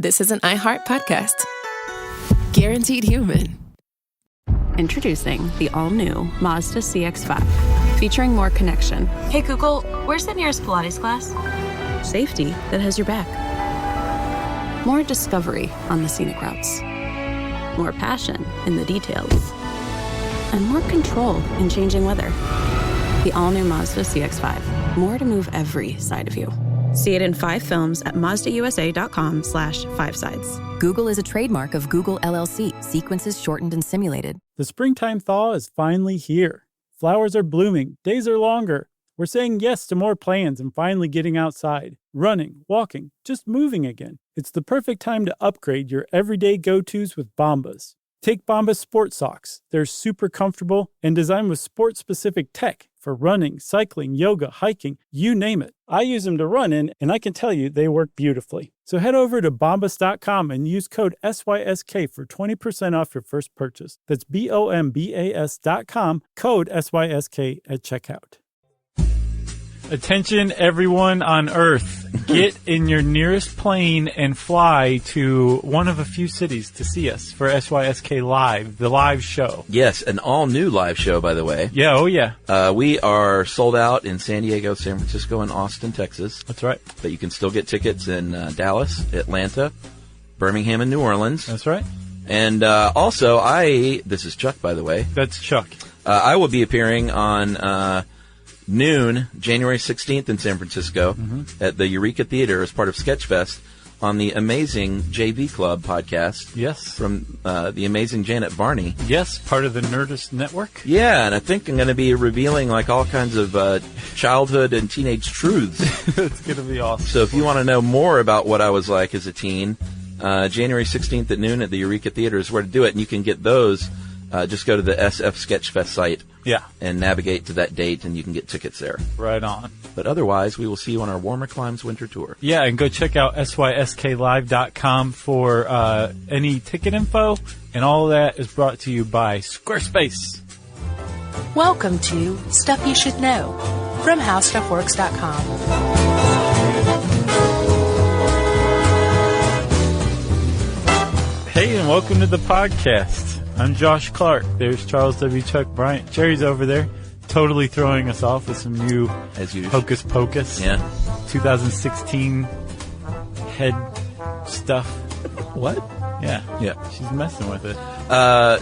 this is an iHeart podcast. Guaranteed human. Introducing the all-new Mazda CX-5, featuring more connection. Hey Google, where's the nearest Pilates class? Safety that has your back. More discovery on the scenic routes. More passion in the details. And more control in changing weather. The all-new Mazda CX-5. More to move every side of you. See it in 5 films at MazdaUSA.com/5sides. Google is a trademark of Google LLC. Sequences shortened and simulated. The springtime thaw is finally here. Flowers are blooming. Days are longer. We're saying yes to more plans and finally getting outside. Running, walking, just moving again. It's the perfect time to upgrade your everyday go-tos with Bombas. Take Bombas sports socks. They're super comfortable and designed with sport-specific tech for running, cycling, yoga, hiking, you name it. I use them to run in, and I can tell you they work beautifully. So head over to bombas.com and use code SYSK for 20% off your first purchase. That's BOMBAS.com, code SYSK at checkout. Attention everyone on Earth. Get in your nearest plane and fly to one of a few cities to see us for SYSK Live, the live show. Yes, an all-new live show, by the way. Yeah, oh yeah. We are sold out in San Diego, San Francisco, and Austin, Texas. That's right. But you can still get tickets in Dallas, Atlanta, Birmingham, and New Orleans. That's right. And also, this is Chuck, by the way. That's Chuck. I will be appearing on noon, January 16th in San Francisco at the Eureka Theater as part of Sketchfest on the amazing JV Club podcast. Yes. From the amazing Janet Varney. Yes, part of the Nerdist Network. Yeah, and I think I'm going to be revealing like all kinds of childhood and teenage truths. It's going to be awesome. So if you want to know more about what I was like as a teen, January 16th at noon at the Eureka Theater is where to do it, and you can get those. Just go to the SF Sketchfest site. Yeah. And navigate to that date, and you can get tickets there. Right on. But otherwise, we will see you on our Warmer Climes winter tour. Yeah, and go check out sysklive.com for any ticket info, and all of that is brought to you by Squarespace. Welcome to Stuff You Should Know from HowStuffWorks.com. Hey, and welcome to the podcast. I'm Josh Clark. There's Charles W. Chuck Bryant. Jerry's over there, totally throwing us off with some new As usual. Hocus Pocus. Yeah. 2016 head stuff. What? Yeah. Yeah. She's messing with it.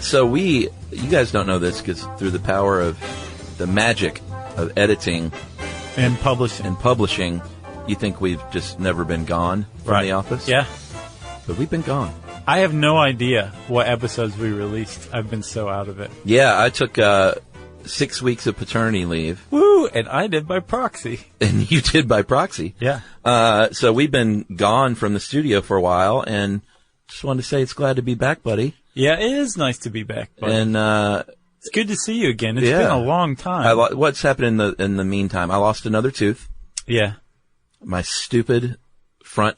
So you guys don't know this because through the power of the magic of editing And publishing. you think we've just never been gone from the office? Yeah. But we've been gone. I have no idea what episodes we released. I've been so out of it. Yeah, I took 6 weeks of paternity leave. Woo! And I did by proxy. And you did by proxy. Yeah. So we've been gone from the studio for a while, and just wanted to say it's glad to be back, buddy. Yeah, it is nice to be back, buddy. And it's good to see you again. It's been a long time. What's happened in the meantime? I lost another tooth. Yeah. My stupid front,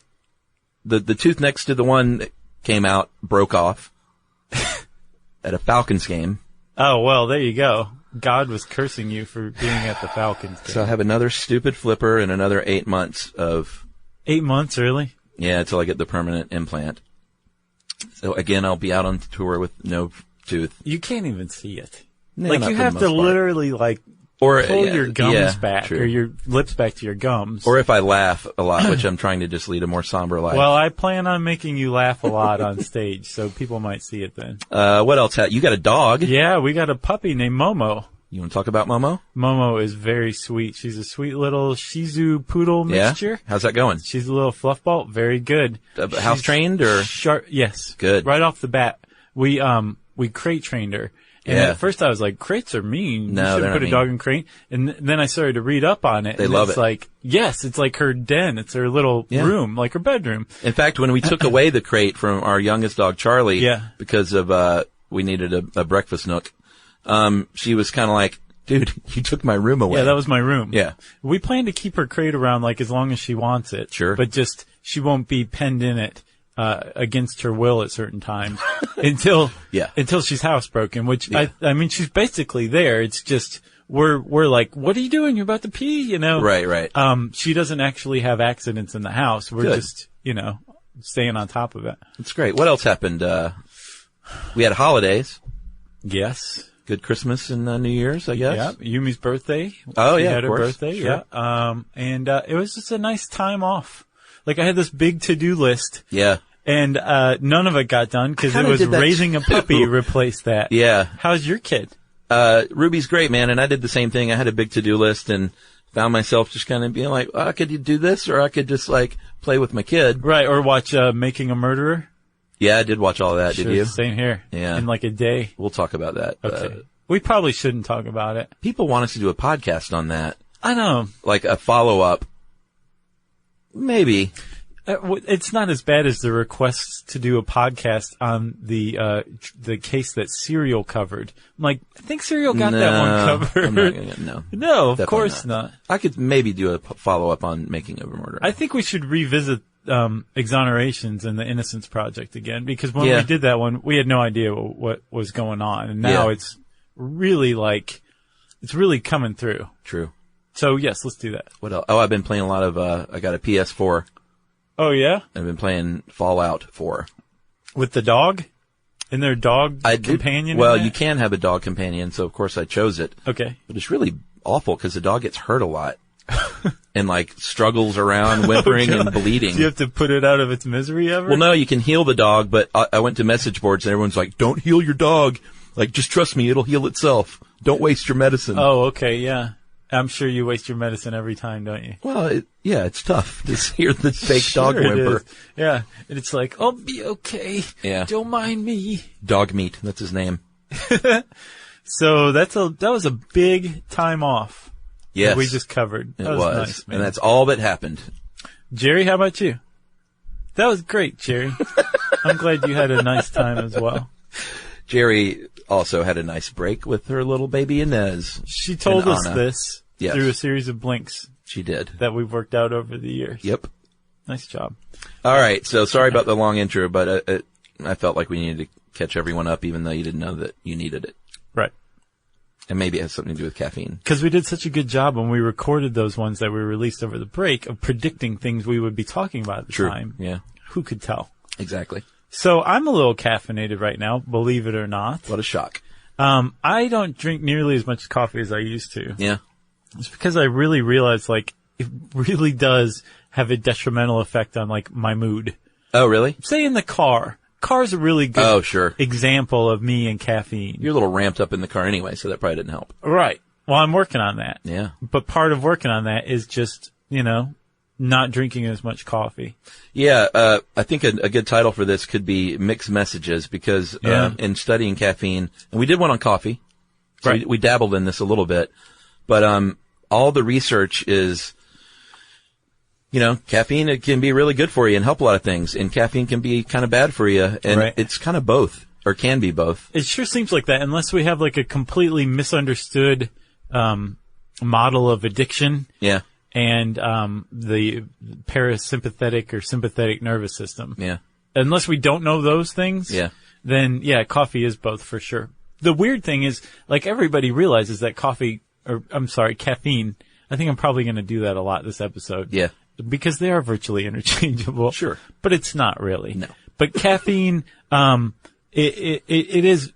the tooth next to the one that came out broke off at a Falcons game. Oh, well, there you go. God was cursing you for being at the Falcons game. So I have another stupid flipper and another 8 months of... 8 months, really? Yeah, until I get the permanent implant. So again, I'll be out on tour with no tooth. You can't even see it. No, like, you have to literally, like, pull your gums back, true. or your lips back to your gums. Or if I laugh a lot, which I'm trying to just lead a more somber life. Well, I plan on making you laugh a lot on stage, so people might see it then. What else? You got a dog? Yeah, we got a puppy named Momo. You want to talk about Momo? Momo is very sweet. She's a sweet little Shih Tzu poodle mixture. Yeah? How's that going? She's a little fluff ball. Very good. House trained or? Sharp. Yes. Good. Right off the bat. We crate trained her. And at first I was like, crates are mean. No, you shouldn't put a dog in crate. And then I started to read up on it. They love it. It's like, yes, it's like her den. It's her little room, like her bedroom. In fact, when we took away the crate from our youngest dog, Charlie, because of, we needed a breakfast nook, she was kind of like, dude, you took my room away. Yeah, that was my room. Yeah. We plan to keep her crate around like as long as she wants it. Sure. But just, she won't be penned in it. Against her will at certain times until she's housebroken, which I mean, she's basically there. It's just, we're like, what are you doing? You're about to pee, you know? Right. She doesn't actually have accidents in the house. We're just, you know, staying on top of it. It's great. What else happened? We had holidays. Yes. Good Christmas and New Year's, I guess. Yeah. Yumi's birthday. Oh, she yeah, had of her course. birthday. Sure. Yeah. And it was just a nice time off. Like, I had this big to-do list. Yeah. And none of it got done because it kinda was did that raising a puppy too. replaced that. Yeah. How's your kid? Ruby's great, man, and I did the same thing. I had a big to-do list and found myself just kind of being like, I could do this, or I could just, like, play with my kid. Right, or watch Making a Murderer. Yeah, I did watch all of that. Sure, Did you? Same here. Yeah. In like a day. We'll talk about that. Okay. We probably shouldn't talk about it. People want us to do a podcast on that. I know. Like a follow-up. Maybe. It's not as bad as the requests to do a podcast on the case that Serial covered. I'm like, I think Serial got that one covered. I'm not gonna, no. No, of Definitely course not. I could maybe do a follow-up on Making of a Murderer. I think we should revisit Exonerations and the Innocence Project again, because when Yeah. we did that one, we had no idea what was going on, and now Yeah. it's really coming through. True. So yes, let's do that. What else? Oh, I've been playing a lot of, I got a PS4. Oh yeah, I've been playing Fallout 4. with the dog, and their dog I did, companion. well, in that? you can have a dog companion, so of course I chose it. Okay. But it's really awful because the dog gets hurt a lot. And like struggles around, whimpering and bleeding. Do you have to put it out of its misery ever? Well, no, you can heal the dog, but I went to message boards and everyone's like, don't heal your dog. Like, just trust me, it'll heal itself. Don't waste your medicine. Oh, okay, yeah. I'm sure you waste your medicine every time, don't you? Well, it's tough to hear the fake dog Sure it whimper. is. Yeah, and it's like, I'll be okay. Yeah. Don't mind me. Dog meat, that's his name. So that was a big time off. Yes. That we just covered. It That was. nice, man. And that's all that happened. Jerry, how about you? That was great, Jerry. I'm glad you had a nice time as well. Jerry also had a nice break with her little baby Inez. She told us Anna. this Yes. through a series of blinks She did. that we've worked out over the years. Yep. Nice job. All right. So sorry about the long intro, but I felt like we needed to catch everyone up, even though you didn't know that you needed it. Right. And maybe it has something to do with caffeine. Because we did such a good job when we recorded those ones that we released over the break of predicting things we would be talking about at the True. time. Yeah. Who could tell? Exactly. So I'm a little caffeinated right now, believe it or not. What a shock. I don't drink nearly as much coffee as I used to. Yeah. It's because I really realized, like, it really does have a detrimental effect on, like, my mood. Oh, really? Say in the car. Car's a really good Oh, sure. example of me and caffeine. You're a little ramped up in the car anyway, so that probably didn't help. Right. Well, I'm working on that. Yeah. But part of working on that is just, not drinking as much coffee. Yeah, I think a good title for this could be Mixed Messages, because in studying caffeine, and we did one on coffee, so Right. we dabbled in this a little bit, but all the research is, caffeine, it can be really good for you and help a lot of things, and caffeine can be kind of bad for you, and Right. it's kind of both, or can be both. It sure seems like that, unless we have like a completely misunderstood model of addiction Yeah, and the parasympathetic or sympathetic nervous system. yeah, Unless we don't know those things, yeah. then coffee is both for sure. The weird thing is, like, everybody realizes that caffeine, I think I'm probably going to do that a lot this episode. Yeah. Because they are virtually interchangeable. Sure. But it's not really. No. But caffeine, it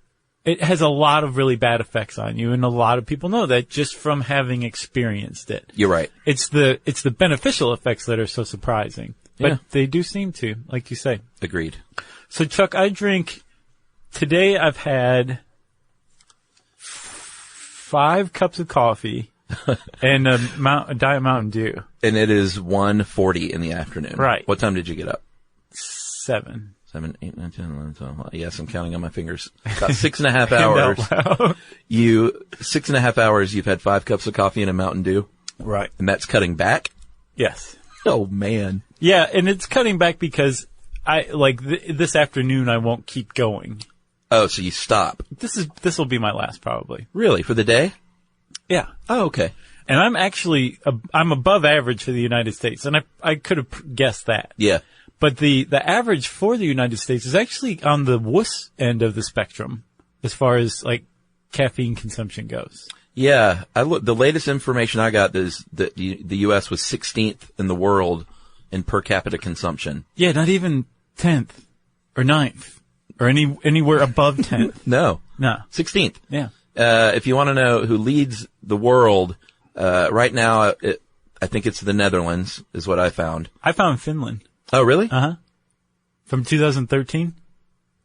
has a lot of really bad effects on you, and a lot of people know that just from having experienced it. You're right. It's the beneficial effects that are so surprising. But Yeah. they do seem to, like you say. Agreed. So Chuck, today I've had 5 cups of coffee and a Diet Mountain Dew. And it is 1:40 in the afternoon. Right. What time did you get up? 7. 7, 8, 9, 10, 11, 12. Yes, I'm counting on my fingers. About 6.5 And hours. out loud. 6.5 hours, you've had 5 cups of coffee and a Mountain Dew. Right. And that's cutting back? Yes. Oh, man. Yeah, and it's cutting back because this afternoon I won't keep going. Oh, so you stop. This will be my last probably. Really? For the day? Yeah. Oh, okay. And I'm actually, I'm above average for the United States, and I could have guessed that. Yeah. But the average for the United States is actually on the wuss end of the spectrum as far as, like, caffeine consumption goes. Yeah. The latest information I got is that the U.S. was 16th in the world in per capita consumption. Yeah, not even 10th or 9th or anywhere above 10th. No. 16th. Yeah. If you want to know who leads the world, right now, I think it's the Netherlands is what I found. I found Finland. Oh, really? Uh-huh. From 2013.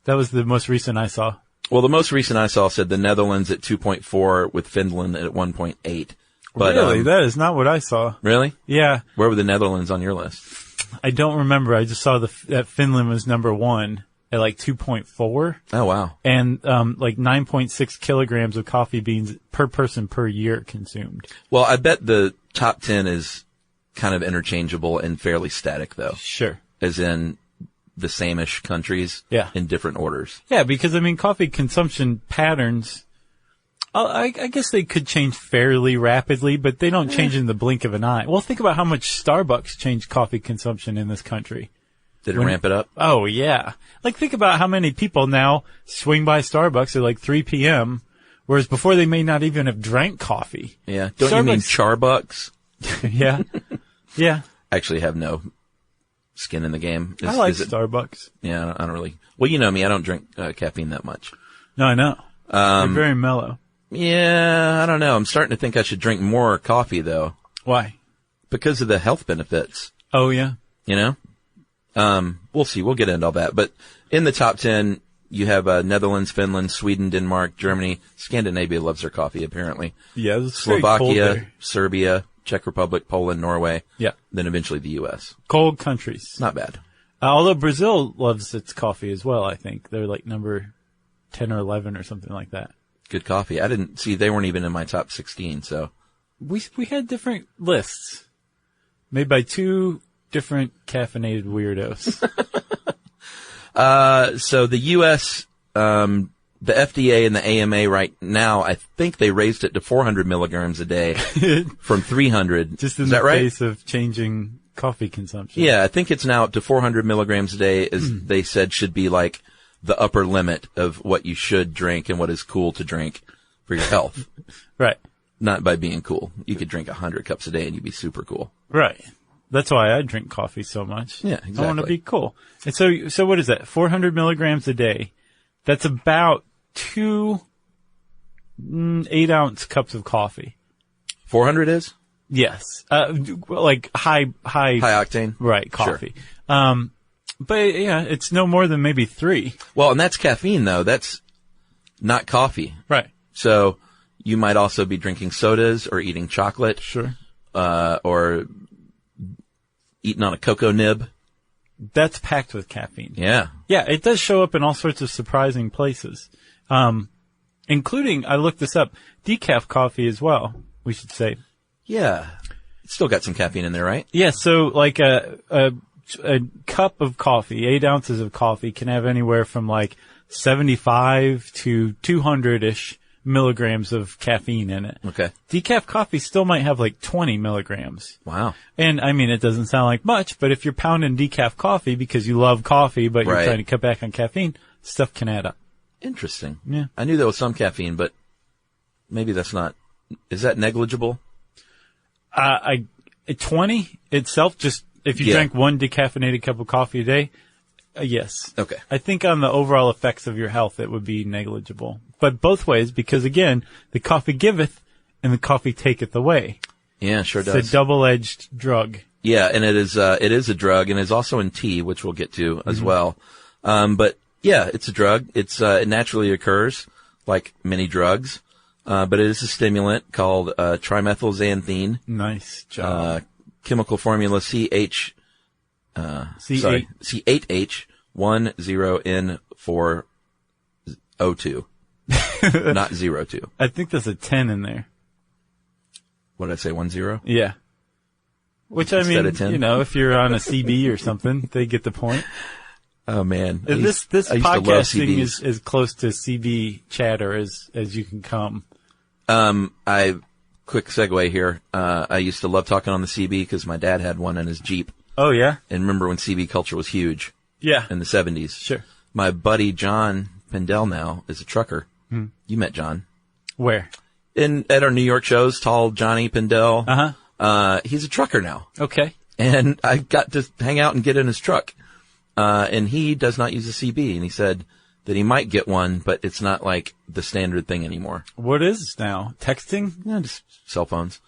That was the most recent I saw. Well, the most recent I saw said the Netherlands at 2.4 with Finland at 1.8. But, really? That is not what I saw. Really? Yeah. Where were the Netherlands on your list? I don't remember. I just saw that Finland was number 1 at like 2.4. Oh, wow. And like 9.6 kilograms of coffee beans per person per year consumed. Well, I bet the top 10 is kind of interchangeable and fairly static, though. Sure. As in the same-ish countries in different orders. Yeah, because, I mean, coffee consumption patterns, I guess they could change fairly rapidly, but they don't change in the blink of an eye. Well, think about how much Starbucks changed coffee consumption in this country. Did it ramp it up? Oh, yeah. Like, think about how many people now swing by Starbucks at like 3 p.m., whereas before they may not even have drank coffee. Yeah. Don't you mean Charbucks? Yeah. Yeah. Actually have no skin in the game. I like Starbucks. Yeah, I don't really. Well, you know me. I don't drink caffeine that much. No, I know. You're very mellow. Yeah, I don't know. I'm starting to think I should drink more coffee, though. Why? Because of the health benefits. Oh, yeah. You know? We'll see. We'll get into all that. But in the top 10, you have Netherlands, Finland, Sweden, Denmark, Germany. Scandinavia loves their coffee, apparently. Yeah, it's Slovakia, Serbia, Czech Republic, Poland, Norway. Yeah. Then eventually the U.S. Cold countries. Not bad. Although Brazil loves its coffee as well, I think. They're like number 10 or 11 or something like that. Good coffee. I didn't see, they weren't even in my top 16, so. We had different lists made by 2 different caffeinated weirdos. So the U.S., the FDA and the AMA right now, I think they raised it to 400 milligrams a day from 300. Just in Is the that right? face of changing coffee consumption. Yeah, I think it's now up to 400 milligrams a day, as they said should be like the upper limit of what you should drink and what is cool to drink for your health. Right. Not by being cool. You could drink 100 cups a day and you'd be super cool. Right. That's why I drink coffee so much. Yeah, exactly. I want to be cool. And so what is that? 400 milligrams a day. That's about 2 8-ounce cups of coffee. 400 is? Yes. Like high octane? Right, coffee. Sure. But yeah, it's no more than maybe 3. Well, and that's caffeine though. That's not coffee. Right. So you might also be drinking sodas or eating chocolate. Sure. Or eating on a cocoa nib. That's packed with caffeine. Yeah. Yeah, it does show up in all sorts of surprising places. Including, I looked this up, decaf coffee as well, we should say. Yeah. It's still got some caffeine in there, right? Yeah, so like a cup of coffee, 8 ounces of coffee can have anywhere from like 75 to 200-ish milligrams of caffeine in it. Okay. Decaf coffee still might have like 20 milligrams. Wow. And I mean, it doesn't sound like much, but if you're pounding decaf coffee because you love coffee, but you're trying to cut back on caffeine, stuff can add up. Interesting. Yeah. I knew there was some caffeine, but maybe that's not, is that negligible? 20 itself, just if you drank 1 decaffeinated cup of coffee a day, yes. Okay. I think on the overall effects of your health, it would be negligible. But both ways, because again, the coffee giveth and the coffee taketh away. Yeah, sure does. It's a double-edged drug. Yeah, and it is a drug, and it's also in tea, which we'll get to as well. But yeah, it's a drug. It naturally occurs like many drugs. But it is a stimulant called, trimethylxanthine. Nice job. Chemical formula C8H10N4O2. Not 02. I think there's a 10 in there. What did I say, 10? Yeah. Which I Instead mean, of 10? you know, if you're on a CB or something, they get the point. Oh man. This I used to love podcasting CBs. is as close to CB chatter as you can come. Quick segue here. I used to love talking on the CB because my dad had one in his Jeep. Oh yeah? And remember when CB culture was huge? Yeah. In the 70s. Sure. My buddy John Pendel now is a trucker. You met John. Where? At our New York shows, tall Johnny Pendel. Uh-huh. He's a trucker now. Okay. And I got to hang out and get in his truck. And he does not use a CB. And he said that he might get one, but it's not like the standard thing anymore. What is this now? Texting? Yeah, just cell phones.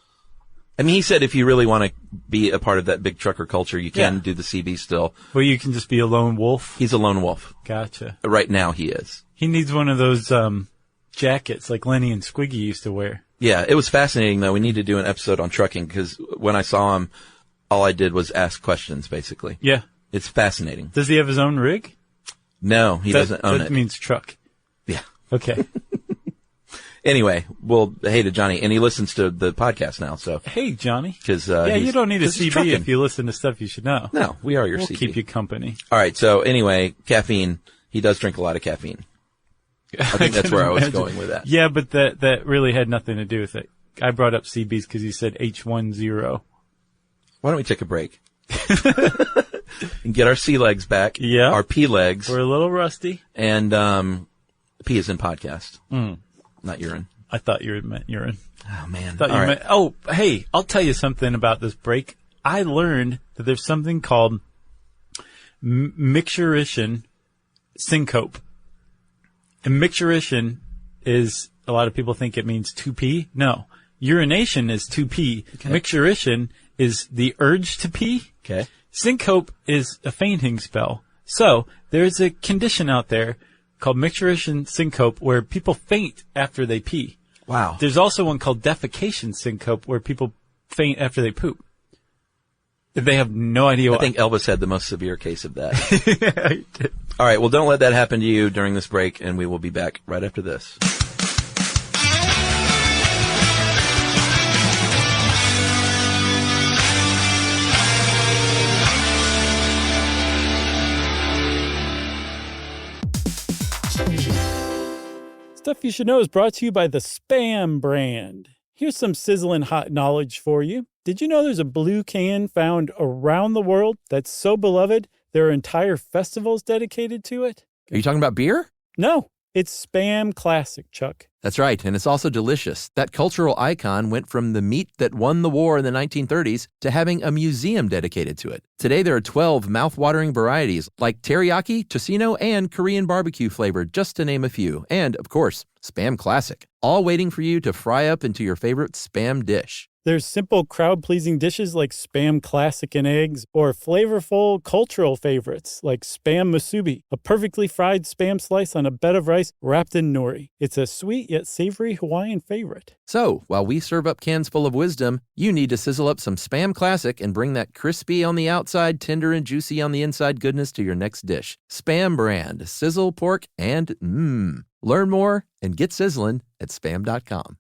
I mean, he said if you really want to be a part of that big trucker culture, you can do the CB still. Well, you can just be a lone wolf? He's a lone wolf. Gotcha. Right now he is. He needs one of those jackets like Lenny and Squiggy used to wear. Yeah, it was fascinating, though. We need to do an episode on trucking because when I saw him, all I did was ask questions, basically. Yeah. It's fascinating. Does he have his own rig? No, he doesn't own it. That means truck. Yeah. Okay. Anyway, well, hey to Johnny, and he listens to the podcast now, so. Hey, Johnny. Because you don't need a CB if you listen to stuff you should know. No, we are your we'll CB. Keep you company. All right, so anyway, caffeine. He does drink a lot of caffeine. I think that's where I was going with that. Yeah, but that really had nothing to do with it. I brought up CBs because you said H10. Why don't we take a break? And get our C legs back. Yeah. Our P legs. We're a little rusty. And, P is in podcast. Not urine. I thought you meant urine. Oh, man. Oh, hey, I'll tell you something about this break. I learned that there's something called micturition syncope. And micturition is, a lot of people think it means 2P. No. Urination is 2P. Okay. Micturition is the urge to pee. Okay. Syncope is a fainting spell. So, there's a condition out there called micturition syncope where people faint after they pee. Wow. There's also one called defecation syncope where people faint after they poop. They have no idea why. I think Elvis had the most severe case of that. All right, well, don't let that happen to you during this break, and we will be back right after this. Stuff You Should Know is brought to you by the Spam brand. Here's some sizzling hot knowledge for you. Did you know there's a blue can found around the world that's so beloved there are entire festivals dedicated to it? Are you talking about beer? No, it's Spam Classic, Chuck. That's right, and it's also delicious. That cultural icon went from the meat that won the war in the 1930s to having a museum dedicated to it. Today there are 12 mouth-watering varieties like teriyaki, tocino, and Korean barbecue flavor, just to name a few. And, of course, Spam Classic, all waiting for you to fry up into your favorite Spam dish. There's simple, crowd-pleasing dishes like Spam Classic and eggs, or flavorful cultural favorites like Spam Musubi, a perfectly fried Spam slice on a bed of rice wrapped in nori. It's a sweet yet savory Hawaiian favorite. So, while we serve up cans full of wisdom, you need to sizzle up some Spam Classic and bring that crispy on the outside, tender and juicy on the inside goodness to your next dish. Spam brand, sizzle, pork, and mmm. Learn more and get sizzling at spam.com.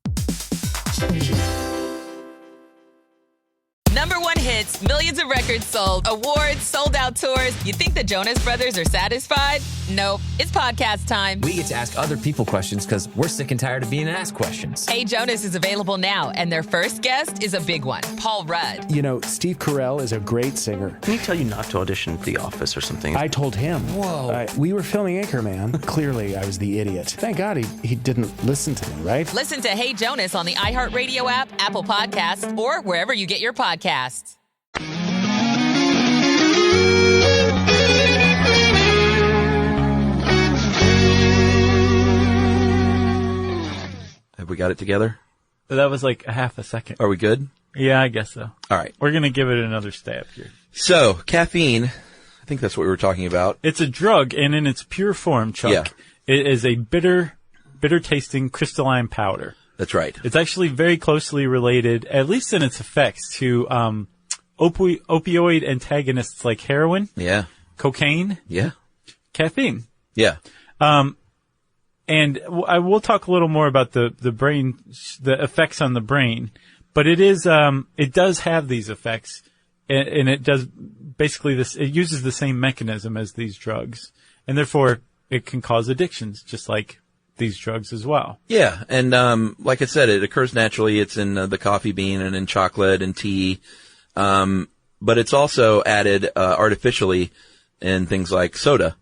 Number one hits, millions of records sold, awards, sold out tours. You think the Jonas Brothers are satisfied? Nope. It's podcast time. We get to ask other people questions because we're sick and tired of being asked questions. Hey Jonas is available now, and their first guest is a big one, Paul Rudd. You know, Steve Carell is a great singer. Didn't he tell you not to audition for The Office or something? I told him. Whoa. We were filming Anchorman. Clearly, I was the idiot. Thank God he didn't listen to me, right? Listen to Hey Jonas on the iHeartRadio app, Apple Podcasts, or wherever you get your podcasts. Have we got it together? That was like a half a second. Are we good? Yeah, I guess so. All right. We're going to give it another stab here. So, caffeine, I think that's what we were talking about. It's a drug, and in its pure form, Chuck, it is a bitter-tasting crystalline powder. That's right. It's actually very closely related, at least in its effects, to opioid antagonists like heroin, cocaine, caffeine. Yeah. And I will talk a little more about the brain, the effects on the brain, but it is, it does have these effects, and it does basically it uses the same mechanism as these drugs, and therefore it can cause addictions, just like these drugs as well. Yeah, and like I said, it occurs naturally. It's in the coffee bean and in chocolate and tea, but it's also added artificially in things like soda.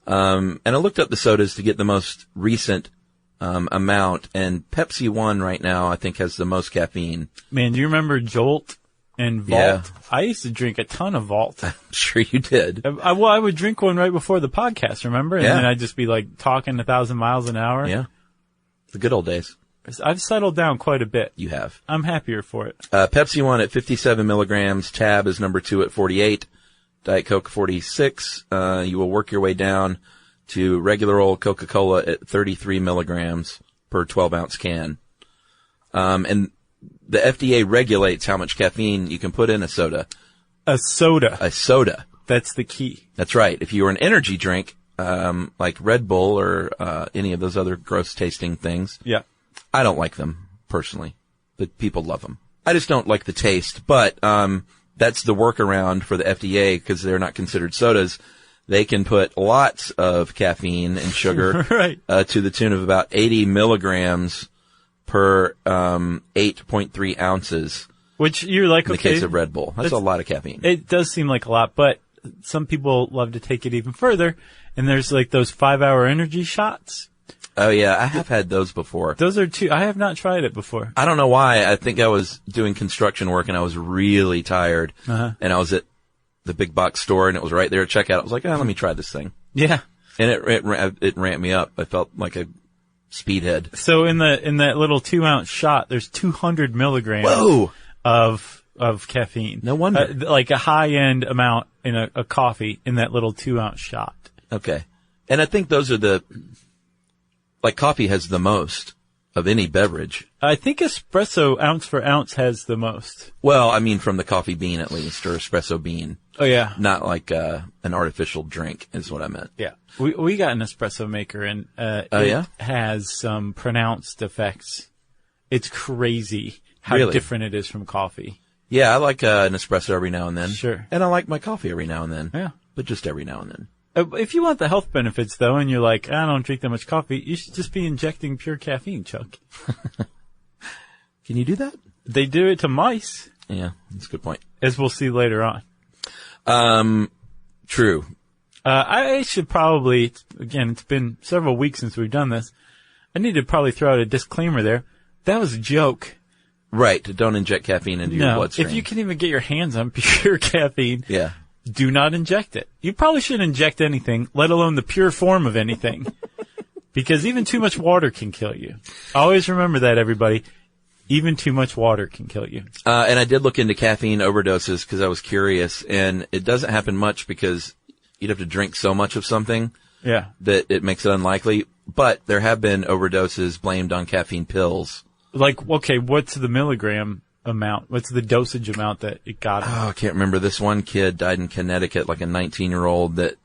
And I looked up the sodas to get the most recent amount, and Pepsi One right now I think has the most caffeine. Man, do you remember Jolt and Vault. Yeah. I used to drink a ton of Vault. I'm sure you did. I would drink one right before the podcast, remember? And then I'd just be like talking 1,000 miles an hour. Yeah. The good old days. I've settled down quite a bit. You have. I'm happier for it. Pepsi 1 at 57 milligrams. Tab is number 2 at 48. Diet Coke 46. You will work your way down to regular old Coca-Cola at 33 milligrams per 12-ounce can. And the FDA regulates how much caffeine you can put in a soda. A soda. A soda. That's the key. That's right. If you were an energy drink, like Red Bull or any of those other gross-tasting things, yeah, I don't like them personally, but people love them. I just don't like the taste. But that's the workaround for the FDA because they're not considered sodas. They can put lots of caffeine and sugar right. To the tune of about 80 milligrams per 8.3 ounces. Which you're like, in the case of Red Bull. That's a lot of caffeine. It does seem like a lot, but some people love to take it even further. And there's like those 5-hour energy shots. Oh, yeah. I have had those before. Those are I have not tried it before. I don't know why. I think I was doing construction work and I was really tired. Uh-huh. And I was at the big box store and it was right there at checkout. I was like, let me try this thing. Yeah. And it ramped me up. I felt like a speedhead. So in that little 2-ounce shot, there's 200 milligrams Whoa! of caffeine. No wonder. Like a high-end amount in a coffee in that little 2-ounce shot. Okay. And I think those are like coffee has the most of any beverage. I think espresso ounce for ounce has the most. Well, I mean from the coffee bean at least, or espresso bean. Oh yeah. Not like an artificial drink is what I meant. Yeah. We got an espresso maker and it has some pronounced effects. It's crazy how different it is from coffee. Yeah, I like an espresso every now and then. Sure. And I like my coffee every now and then. Yeah. But just every now and then. If you want the health benefits, though, and you're like, I don't drink that much coffee, you should just be injecting pure caffeine, Chuck. Can you do that? They do it to mice. Yeah, that's a good point. As we'll see later on. True. I should probably, again, it's been several weeks since we've done this. I need to probably throw out a disclaimer there. That was a joke. Right. Don't inject caffeine into your bloodstream. If you can even get your hands on pure caffeine. Yeah. Do not inject it. You probably shouldn't inject anything, let alone the pure form of anything. Because even too much water can kill you. Always remember that, everybody. Even too much water can kill you. And I did look into caffeine overdoses because I was curious, and it doesn't happen much because you'd have to drink so much of something that it makes it unlikely. But there have been overdoses blamed on caffeine pills. Like, okay, what's the milligram amount? What's the dosage amount that it got? Oh, I can't remember. This one kid died in Connecticut, like a 19-year-old that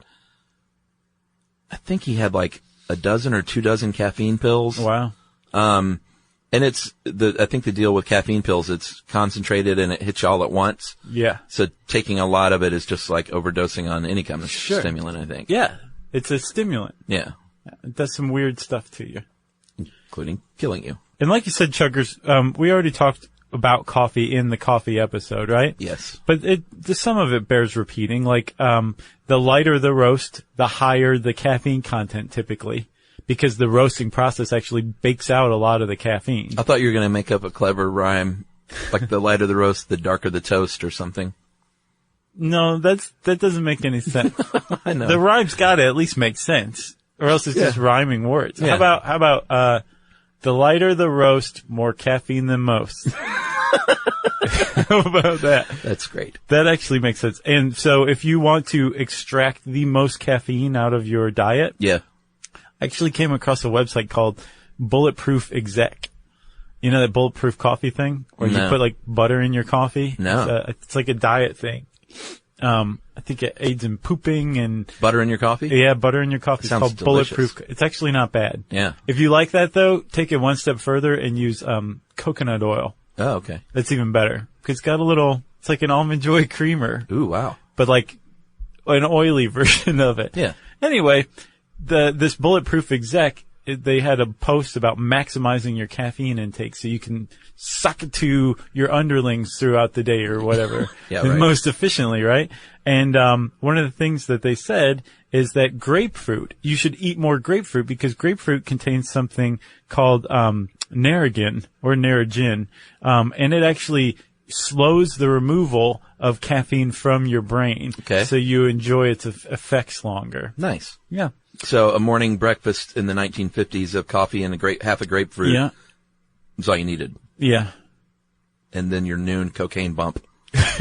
I think he had like a dozen or 24 caffeine pills. Wow. And I think the deal with caffeine pills, it's concentrated and it hits you all at once. Yeah. So taking a lot of it is just like overdosing on any kind of stimulant, I think. Yeah. It's a stimulant. Yeah. It does some weird stuff to you. Including killing you. And like you said, Chuggers, we already talked about coffee in the coffee episode, right? Yes. But some of it bears repeating. Like, the lighter the roast, the higher the caffeine content typically. Because the roasting process actually bakes out a lot of the caffeine. I thought you were going to make up a clever rhyme. Like the lighter the roast, the darker the toast or something. No, that doesn't make any sense. I know. The rhyme's gotta at least make sense. Or else it's just rhyming words. Yeah. How about, the lighter the roast, more caffeine than most. How about that? That's great. That actually makes sense. And so if you want to extract the most caffeine out of your diet. Yeah. I actually came across a website called Bulletproof Exec. You know that bulletproof coffee thing? Where you put like butter in your coffee? No. It's like a diet thing. I think it aids in pooping and... Butter in your coffee? Yeah, butter in your coffee. It's called delicious. Bulletproof. It's actually not bad. Yeah. If you like that though, take it one step further and use, coconut oil. Oh, okay. That's even better. Cause it's got it's like an Almond Joy creamer. Ooh, wow. But like an oily version of it. Yeah. Anyway, this Bulletproof Exec, they had a post about maximizing your caffeine intake so you can suck it to your underlings throughout the day or whatever. Yeah, right. Most efficiently, right? And one of the things that they said is that grapefruit, you should eat more grapefruit because grapefruit contains something called narragin or narragin, and it actually slows the removal of caffeine from your brain. Okay. So you enjoy its effects longer. Nice. Yeah. So a morning breakfast in the 1950s of coffee and half a grapefruit. Yeah. Was all you needed. Yeah. And then your noon cocaine bump.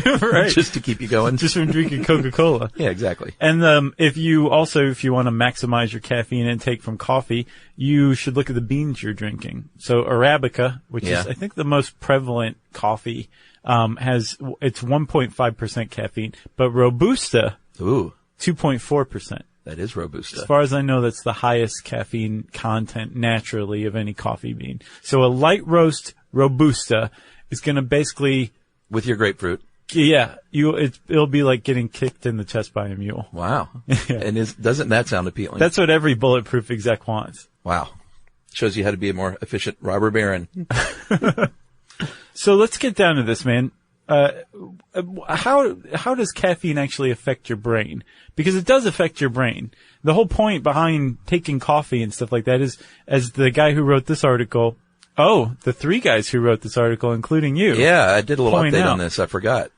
Right. Just to keep you going. Just from drinking Coca-Cola. Yeah, exactly. And if you want to maximize your caffeine intake from coffee, you should look at the beans you're drinking. So Arabica, which is I think the most prevalent coffee, it's 1.5% caffeine, but Robusta, 2.4%. That is Robusta. As far as I know, that's the highest caffeine content naturally of any coffee bean. So a light roast Robusta is going to basically, with your grapefruit. Yeah, it'll be like getting kicked in the chest by a mule. Wow. Yeah. And doesn't that sound appealing? That's what every bulletproof exec wants. Wow. Shows you how to be a more efficient robber baron. So let's get down to this, man. How does caffeine actually affect your brain? Because it does affect your brain. The whole point behind taking coffee and stuff like that is, as the guy who wrote this article, the three guys who wrote this article, including you. Yeah, I did a little update on this. I forgot.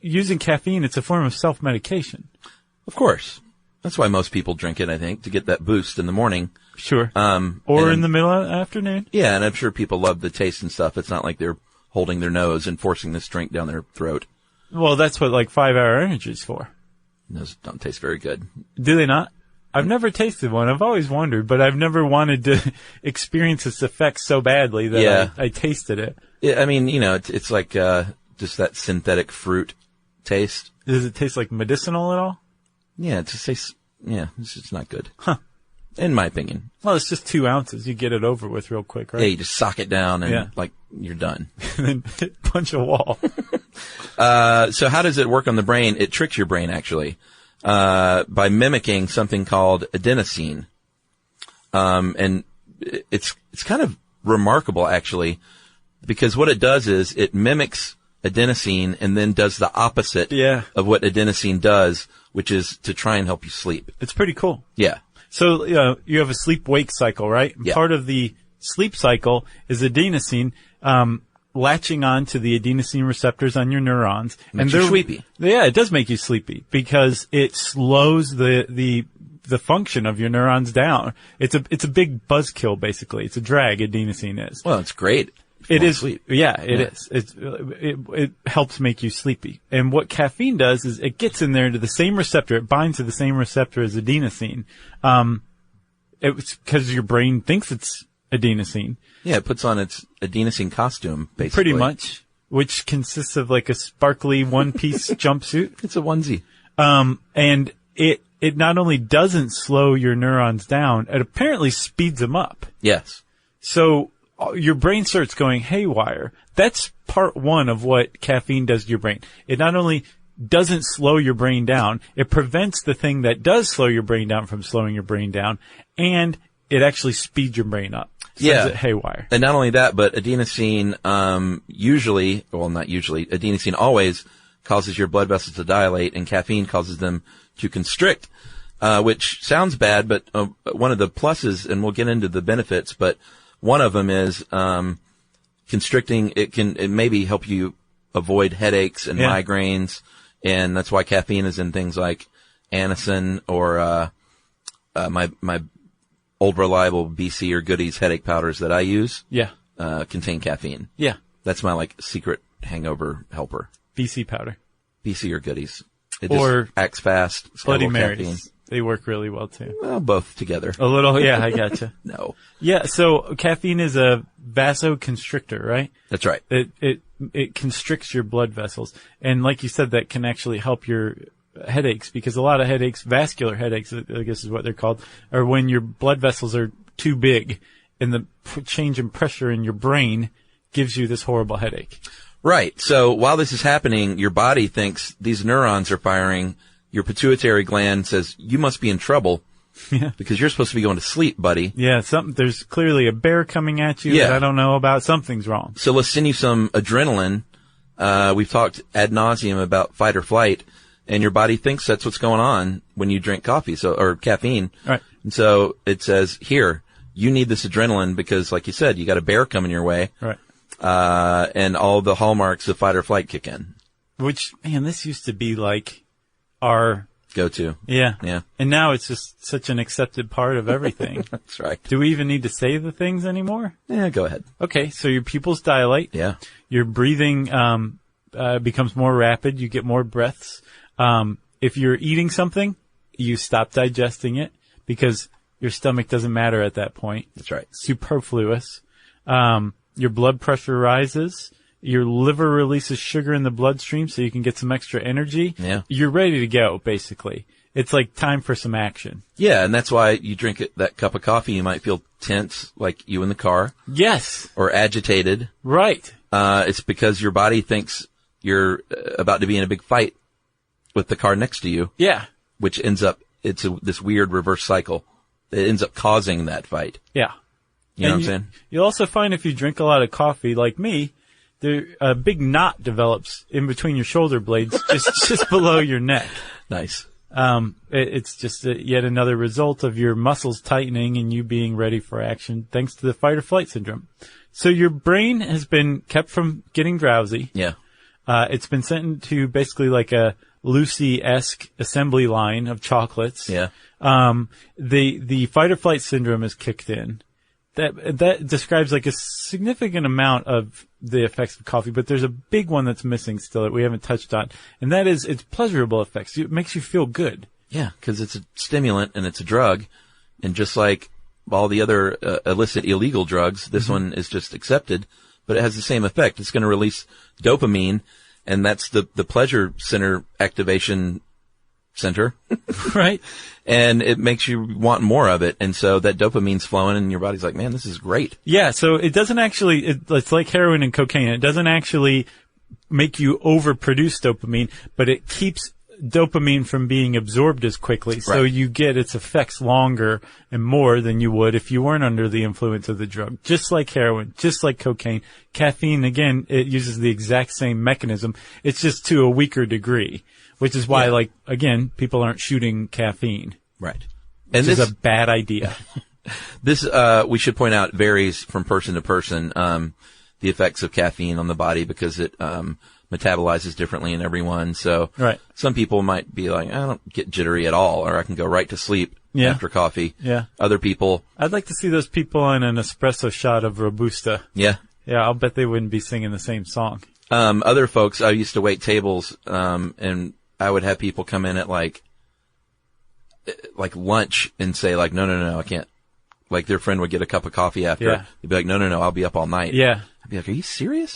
Using caffeine, it's a form of self-medication. Of course. That's why most people drink it, I think, to get that boost in the morning. Sure. Or in the middle of the afternoon. Yeah, and I'm sure people love the taste and stuff. It's not like they're holding their nose and forcing this drink down their throat. Well, that's what 5-hour energy is for. Those don't taste very good. Do they not? I've never tasted one. I've always wondered, but I've never wanted to experience its effects so badly that I tasted it. Yeah, I mean, it's like just that synthetic fruit taste. Does it taste like medicinal at all? Yeah, it just tastes, it's just not good. Huh. In my opinion. Well, it's just 2 ounces. You get it over with real quick, right? Yeah, you just sock it down and you're done. And then punch a wall. So how does it work on the brain? It tricks your brain, actually, by mimicking something called adenosine. And it's kind of remarkable, actually, because what it does is it mimics adenosine and then does the opposite of what adenosine does, which is to try and help you sleep. It's pretty cool. Yeah. So, you have a sleep-wake cycle, right? Yeah. Part of the sleep cycle is adenosine, latching on to the adenosine receptors on your neurons. Makes you sleepy. Yeah, it does make you sleepy because it slows the function of your neurons down. It's a big buzzkill, basically. It's a drag, adenosine is. Well, it's great. It is. Sleep. Yeah, it is. It helps make you sleepy. And what caffeine does is it gets in there to the same receptor. It binds to the same receptor as adenosine. It's because your brain thinks it's adenosine. Yeah, it puts on its adenosine costume, basically. Pretty much, which consists of like a sparkly one-piece jumpsuit. It's a onesie. And it not only doesn't slow your neurons down, it apparently speeds them up. Yes. So your brain starts going haywire. That's part one of what caffeine does to your brain. It not only doesn't slow your brain down, it prevents the thing that does slow your brain down from slowing your brain down, and it actually speeds your brain up. Sends it haywire. And not only that, but adenosine, adenosine always causes your blood vessels to dilate, and caffeine causes them to constrict, which sounds bad, but one of the pluses, and we'll get into the benefits, but one of them is constricting. It maybe help you avoid headaches and migraines, and that's why caffeine is in things like Anacin or my old reliable BC or Goodies headache powders that I use. Yeah, contain caffeine. Yeah, that's my secret hangover helper. BC powder, BC or Goodies. It or just acts fast. Bloody Marys. They work really well too. Well, both together. A little, yeah, I gotcha. No. Yeah, so caffeine is a vasoconstrictor, right? That's right. It constricts your blood vessels. And like you said, that can actually help your headaches, because a lot of headaches, vascular headaches, I guess is what they're called, are when your blood vessels are too big and the change in pressure in your brain gives you this horrible headache. Right. So while this is happening, your body thinks these neurons are firing. Your pituitary gland says, you must be in trouble because you're supposed to be going to sleep, buddy. Yeah, there's clearly a bear coming at you that I don't know about. Something's wrong. So let's send you some adrenaline. We've talked ad nauseum about fight or flight, and your body thinks that's what's going on when you drink coffee, or caffeine. Right. And so it says, here, you need this adrenaline because, like you said, you got a bear coming your way. Right. and all the hallmarks of fight or flight kick in. Which, man, this used to be like our go-to. Yeah. Yeah. And now it's just such an accepted part of everything. That's right. Do we even need to say the things anymore? Yeah, go ahead. Okay, so your pupils dilate. Yeah. Your breathing becomes more rapid. You get more breaths. If you're eating something, you stop digesting it because your stomach doesn't matter at that point. That's right. Superfluous. Your blood pressure rises. Your liver releases sugar in the bloodstream so you can get some extra energy. Yeah. You're ready to go, basically. It's like time for some action. Yeah, and that's why you drink that cup of coffee. You might feel tense, like you in the car. Yes. Or agitated. Right. It's because your body thinks you're about to be in a big fight with the car next to you. Yeah. Which ends up, this weird reverse cycle. It ends up causing that fight. Yeah. You know what I'm saying? You'll also find if you drink a lot of coffee, like me, a big knot develops in between your shoulder blades, just below your neck. Nice. It's just yet another result of your muscles tightening and you being ready for action, thanks to the fight or flight syndrome. So your brain has been kept from getting drowsy. Yeah. It's been sent into basically like a Lucy-esque assembly line of chocolates. Yeah. The fight or flight syndrome is kicked in. That describes like a significant amount of the effects of coffee, but there's a big one that's missing still that we haven't touched on, and that is its pleasurable effects. It makes you feel good. Yeah, because it's a stimulant and it's a drug, and just like all the other illicit, illegal drugs, this one is just accepted, but it has the same effect. It's going to release dopamine, and that's the pleasure center activation center. Right. And it makes you want more of it. And so that dopamine's flowing and your body's like, man, this is great. Yeah. So it doesn't actually, it's like heroin and cocaine. It doesn't actually make you overproduce dopamine, but it keeps dopamine from being absorbed as quickly. So you get its effects longer and more than you would if you weren't under the influence of the drug. Just like heroin, just like cocaine. Caffeine, again, it uses the exact same mechanism. It's just to a weaker degree. Which is why, like, again, people aren't shooting caffeine. Right. And this is a bad idea. This, we should point out, varies from person to person, the effects of caffeine on the body because it, metabolizes differently in everyone. So some people might be like, I don't get jittery at all, or I can go right to sleep after coffee. Yeah. Other people. I'd like to see those people on an espresso shot of Robusta. Yeah. Yeah, I'll bet they wouldn't be singing the same song. Other folks, I used to wait tables, and I would have people come in at like lunch and say like, no, I can't. Like their friend would get a cup of coffee after. Yeah. They'd be like, no, I'll be up all night. Yeah. I'd be like, are you serious?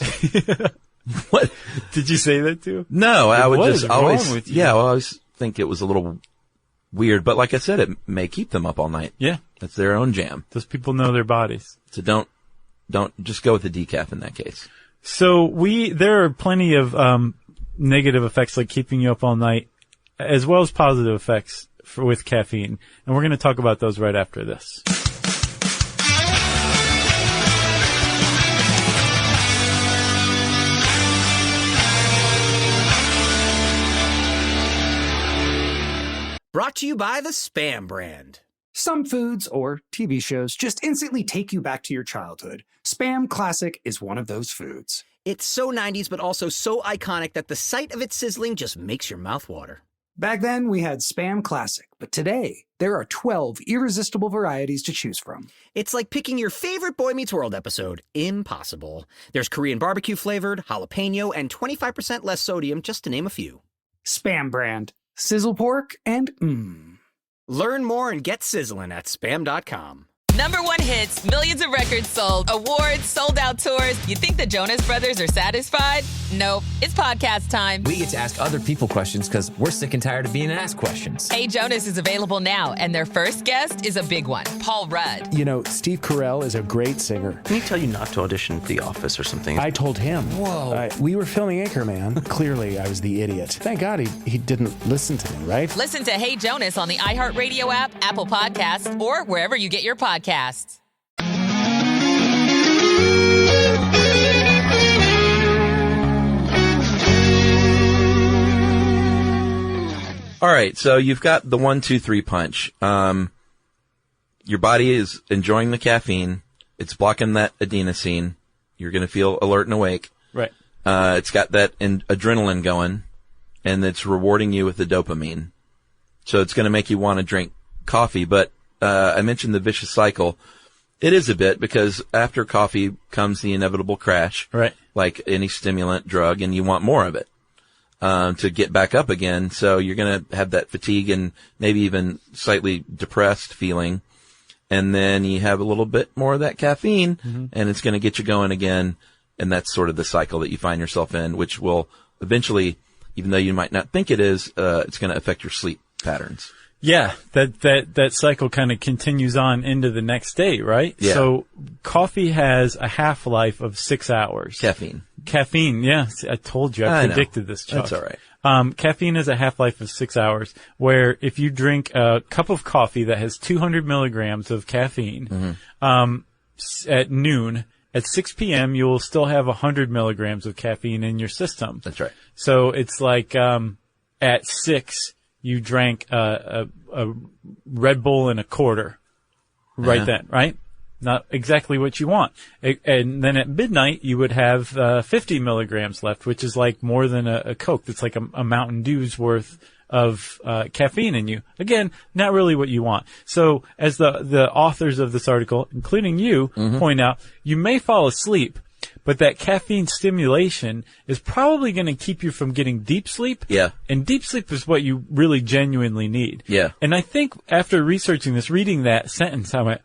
What? Did you say that too? No, I would just always, wrong with you? I always think it was a little weird, but like I said, it may keep them up all night. Yeah. That's their own jam. Those people know their bodies. So don't just go with the decaf in that case. So there are plenty of, negative effects like keeping you up all night, as well as positive effects with caffeine. And we're going to talk about those right after this. Brought to you by the Spam brand. Some foods or TV shows just instantly take you back to your childhood. Spam Classic is one of those foods. It's so 90s, but also so iconic that the sight of it sizzling just makes your mouth water. Back then, we had Spam Classic, but today, there are 12 irresistible varieties to choose from. It's like picking your favorite Boy Meets World episode. Impossible. There's Korean barbecue flavored, jalapeno, and 25% less sodium, just to name a few. Spam brand. Sizzle pork and Learn more and get sizzling at Spam.com. #1 hits, millions of records sold, awards, sold-out tours. You think the Jonas Brothers are satisfied? Nope. It's podcast time. We get to ask other people questions because we're sick and tired of being asked questions. Hey Jonas is available now, and their first guest is a big one, Paul Rudd. You know, Steve Carell is a great singer. Didn't he tell you not to audition for The Office or something? I told him. Whoa. We were filming Anchorman. Clearly, I was the idiot. Thank God he didn't listen to me, right? Listen to Hey Jonas on the iHeartRadio app, Apple Podcasts, or wherever you get your podcasts. All right, so you've got the 1, 2, 3 punch. Your body is enjoying the caffeine. It's blocking that adenosine. You're going to feel alert and awake. Right. It's got that adrenaline going, and it's rewarding you with the dopamine. So it's going to make you want to drink coffee. But I mentioned the vicious cycle. It is a bit, because after coffee comes the inevitable crash. Right. Like any stimulant drug, and you want more of it to get back up again. So you're going to have that fatigue and maybe even slightly depressed feeling. And then you have a little bit more of that caffeine, and it's going to get you going again. And that's sort of the cycle that you find yourself in, which will eventually, even though you might not think it is, it's going to affect your sleep patterns. Yeah, that cycle kind of continues on into the next day, right? Yeah. So coffee has a half-life of 6 hours. Caffeine, yeah. I told you, I predicted this, Chuck. That's all right. Caffeine has a half-life of 6 hours, where if you drink a cup of coffee that has 200 milligrams of caffeine, at noon, at 6 p.m., you will still have 100 milligrams of caffeine in your system. That's right. So it's like, at 6, you drank a Red Bull and a quarter right then, right? Not exactly what you want. And then at midnight, you would have 50 milligrams left, which is like more than a Coke. That's like a Mountain Dew's worth of caffeine in you. Again, not really what you want. So as the authors of this article, including you, point out, you may fall asleep, but that caffeine stimulation is probably going to keep you from getting deep sleep. Yeah. And deep sleep is what you really genuinely need. Yeah. And I think after researching this, reading that sentence, I went,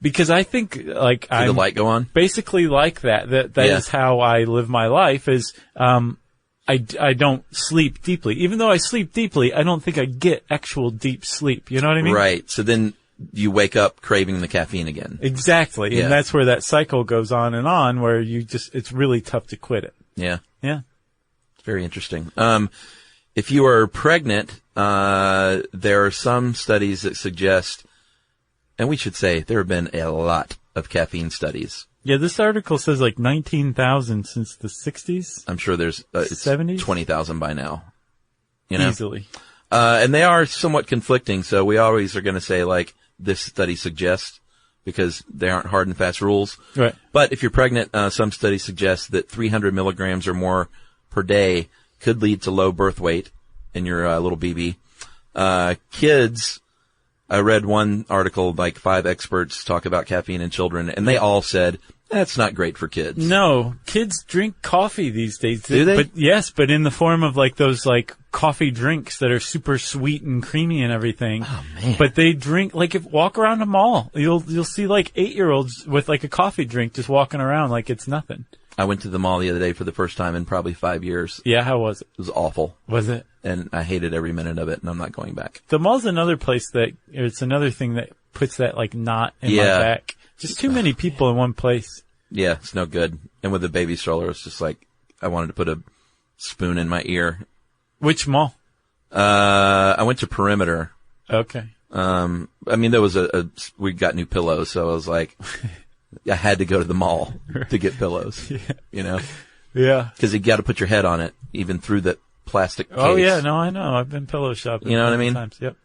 because I think like Did the light go on? Basically like that. That is how I live my life is, I don't sleep deeply. Even though I sleep deeply, I don't think I get actual deep sleep. You know what I mean? Right. So then you wake up craving the caffeine again. Exactly. Yeah. And that's where that cycle goes on, where it's really tough to quit it. Yeah. Yeah. It's very interesting. If you are pregnant, there are some studies that suggest, and we should say there have been a lot of caffeine studies. Yeah, this article says like 19,000 since the 60s. I'm sure there's 70s? 20,000 by now. You know? Easily. And they are somewhat conflicting, so we always are going to say like this study suggests, because they aren't hard and fast rules. Right. But if you're pregnant, some studies suggest that 300 milligrams or more per day could lead to low birth weight in your little BB. Kids, I read one article, like 5 experts talk about caffeine in children, and they all said, that's not great for kids. No, kids drink coffee these days. Do they? But yes, but in the form of like those like coffee drinks that are super sweet and creamy and everything. Oh man. But they drink, like if walk around a mall, you'll see like 8-year-olds with like a coffee drink just walking around like it's nothing. I went to the mall the other day for the first time in probably 5 years. Yeah, how was it? It was awful. Was it? And I hated every minute of it, and I'm not going back. The mall's another place it's another thing that puts that like knot in my back. Just too many people in one place. Yeah, it's no good. And with the baby stroller, it's just like, I wanted to put a spoon in my ear. Which mall? I went to Perimeter. Okay. I mean, there was we got new pillows, so I was like, I had to go to the mall to get pillows, you know? Yeah. Cause you gotta put your head on it, even through the plastic case. Oh yeah, no, I know. I've been pillow shopping. You know what I mean? Times. Yep.